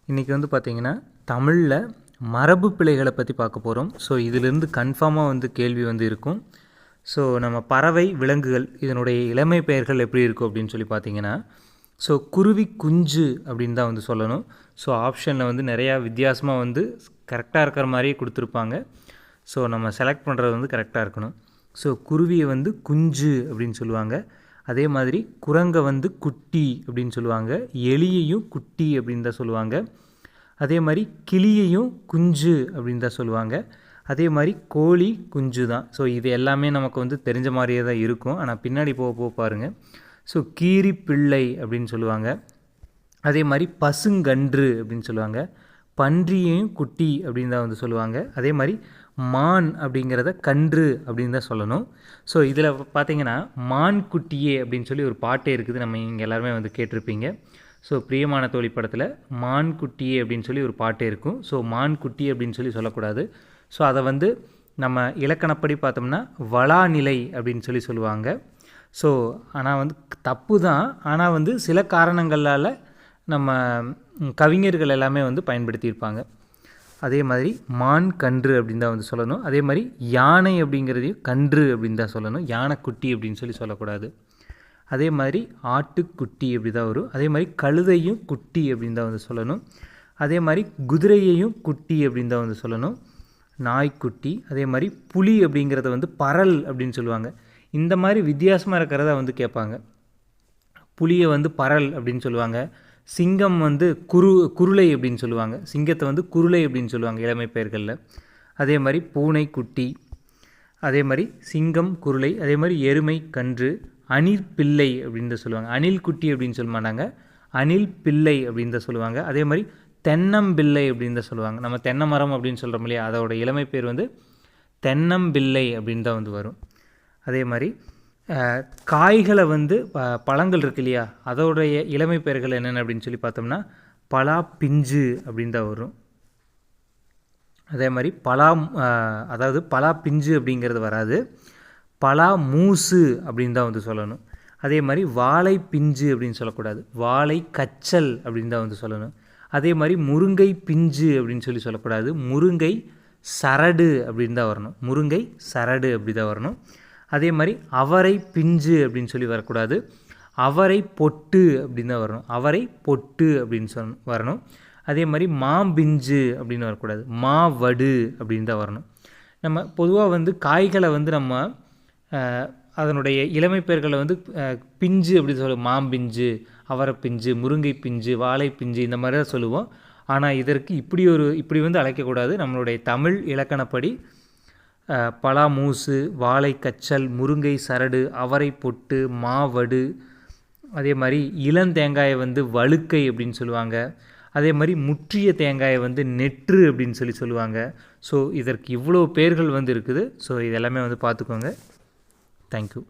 இன்றைக்கி வந்து பார்த்திங்கன்னா தமிழில் மரபு பிழைகளை பற்றி பார்க்க போகிறோம். ஸோ இதிலிருந்து கன்ஃபார்மாக வந்து கேள்வி வந்து இருக்கும். ஸோ நம்ம பறவை விலங்குகள் இதனுடைய இளமை பெயர்கள் எப்படி இருக்கும் அப்படின்னு சொல்லி பார்த்தீங்கன்னா, ஸோ குருவி குஞ்சு அப்படின்னு தான் வந்து சொல்லணும். ஸோ ஆப்ஷனில் வந்து நிறையா வித்தியாசமாக வந்து கரெக்டாக இருக்கிற மாதிரியே கொடுத்துருப்பாங்க. ஸோ நம்ம செலக்ட் பண்ணுறது வந்து கரெக்டாக இருக்கணும். ஸோ குருவியை வந்து குஞ்சு அப்படின்னு சொல்லுவாங்க. அதே மாதிரி குரங்கை வந்து குட்டி அப்படின்னு சொல்லுவாங்க. எலியையும் குட்டி அப்படின்னு தான் சொல்லுவாங்க. அதே மாதிரி கிளியையும் குஞ்சு அப்படின்னு தான் சொல்லுவாங்க. அதே மாதிரி கோழி குஞ்சு தான். ஸோ இது எல்லாமே நமக்கு வந்து தெரிஞ்ச மாதிரியே தான் இருக்கும். ஆனால் பின்னாடி போக பாருங்கள். ஸோ கீரி பிள்ளை அப்படின்னு சொல்லுவாங்க. அதே மாதிரி பசுங்கன்று அப்படின்னு சொல்லுவாங்க. பன்றியையும் குட்டி அப்படின்னு தான் வந்து சொல்லுவாங்க. அதே மாதிரி மான் அப்படிங்கிறத கன்று அப்படின்னு தான் சொல்லணும். ஸோ இதில் பார்த்திங்கன்னா மான் குட்டியே அப்படின்னு சொல்லி ஒரு பாட்டே இருக்குது. நம்ம இங்கே எல்லாருமே வந்து கேட்டிருப்பீங்க. ஸோ பிரியமான தோழி படத்தில் மான் குட்டியே அப்படின்னு சொல்லி ஒரு பாட்டே இருக்கும். ஸோ மான் குட்டி அப்படின்னு சொல்லி சொல்லக்கூடாது. ஸோ அதை வந்து நம்ம இலக்கணப்படி பார்த்தோம்னா வளாநிலை அப்படின்னு சொல்லி சொல்லுவாங்க. ஸோ ஆனால் வந்து தப்பு தான். ஆனால் வந்து சில காரணங்களால் நம்ம கவிஞர்கள் எல்லாமே வந்து பயன்படுத்தியிருப்பாங்க. அதே மாதிரி மான் கன்று அப்படின்னு தான் வந்து சொல்லணும். அதே மாதிரி யானை அப்படிங்கிறதையும் கன்று அப்படின்னு தான் சொல்லணும். யானைக்குட்டி அப்படின்னு சொல்லி சொல்லக்கூடாது. அதே மாதிரி ஆட்டுக்குட்டி அப்படி தான் வரும். அதே மாதிரி கழுதையும் குட்டி அப்படின்னு தான் வந்து சொல்லணும். அதே மாதிரி குதிரையையும் குட்டி அப்படின்னு தான் வந்து சொல்லணும். நாய்க்குட்டி. அதே மாதிரி புலி அப்படிங்கிறத வந்து பரல் அப்படின்னு சொல்லுவாங்க. இந்த மாதிரி வித்தியாசமாக இருக்கிறத வந்து கேட்பாங்க. புலியை வந்து பரல் அப்படின்னு சொல்லுவாங்க. சிங்கம் வந்து குருளை அப்படின்னு சொல்லுவாங்க. சிங்கத்தை வந்து குருளை அப்படின்னு சொல்லுவாங்க இளமை பெயர்களில். அதே மாதிரி பூனை குட்டி. அதே மாதிரி சிங்கம் குருளை. அதே மாதிரி எருமை கன்று. அணில் பிள்ளை அப்படின்னு தான் சொல்லுவாங்க. அணில் குட்டி அப்படின்னு சொல்ல மாட்டாங்க. அணில் பிள்ளை அப்படின்னு தான் சொல்லுவாங்க. அதே மாதிரி தென்னம்பிள்ளை அப்படின்னு தான் சொல்லுவாங்க. நம்ம தென்னை மரம் அப்படின்னு சொல்கிறோம் இல்லையா, அதோட இளமை பேர் வந்து தென்னம்பிள்ளை அப்படின்னு தான் வந்து வரும். அதே மாதிரி காய்களை வந்து பழங்கள் இருக்கு இல்லையா, அதோடைய இளமை பெயர்கள் என்னென்ன அப்படின்னு சொல்லி பார்த்தோம்னா பலா பிஞ்சு அப்படின்னு தான் வரும். அதே மாதிரி அதாவது பலா பிஞ்சு அப்படிங்கிறது வராது. பலா மூசு அப்படின்னு தான் வந்து சொல்லணும். அதே மாதிரி வாழை பிஞ்சு அப்படின்னு சொல்லக்கூடாது. வாழை கச்சல் அப்படின்னு தான் வந்து சொல்லணும். அதே மாதிரி முருங்கை பிஞ்சு அப்படின்னு சொல்லி சொல்லக்கூடாது. முருங்கை சரடு அப்படின்னு தான் வரணும். முருங்கை சரடு அப்படி தான் வரணும். அதே மாதிரி அவரை பிஞ்சு அப்படின்னு சொல்லி வரக்கூடாது. அவரை பொட்டு அப்படின்னு தான் வரணும். அவரை பொட்டு அப்படின்னு வரணும். அதே மாதிரி மாம்பிஞ்சு அப்படின்னு வரக்கூடாது. மாவடு அப்படின்னு தான் வரணும். நம்ம பொதுவாக வந்து காய்களை வந்து நம்ம அதனுடைய இளமை பெயர்களை வந்து பிஞ்சு அப்படின்னு சொல்லுவோம். மாம்பிஞ்சு, அவரை பிஞ்சு, முருங்கை பிஞ்சு, வாழை பிஞ்சு இந்த மாதிரி தான் சொல்லுவோம். ஆனால் இதற்கு இப்படி வந்து அழைக்கக்கூடாது. நம்மளுடைய தமிழ் இலக்கணப்படி பலா மூசு, வாழை கச்சல், முருங்கை சரடு, அவரை பொட்டு, மாவடு. அதே மாதிரி இளந்தேங்காயை வந்து வழுக்கை அப்படின்னு சொல்லுவாங்க. அதே மாதிரி முற்றிய தேங்காயை வந்து நெற்று அப்படின்னு சொல்லுவாங்க. ஸோ இதற்கு இவ்வளோ பேர்கள் வந்து இருக்குது. ஸோ இதெல்லாமே வந்து பார்த்துக்கோங்க. தேங்க்யூ.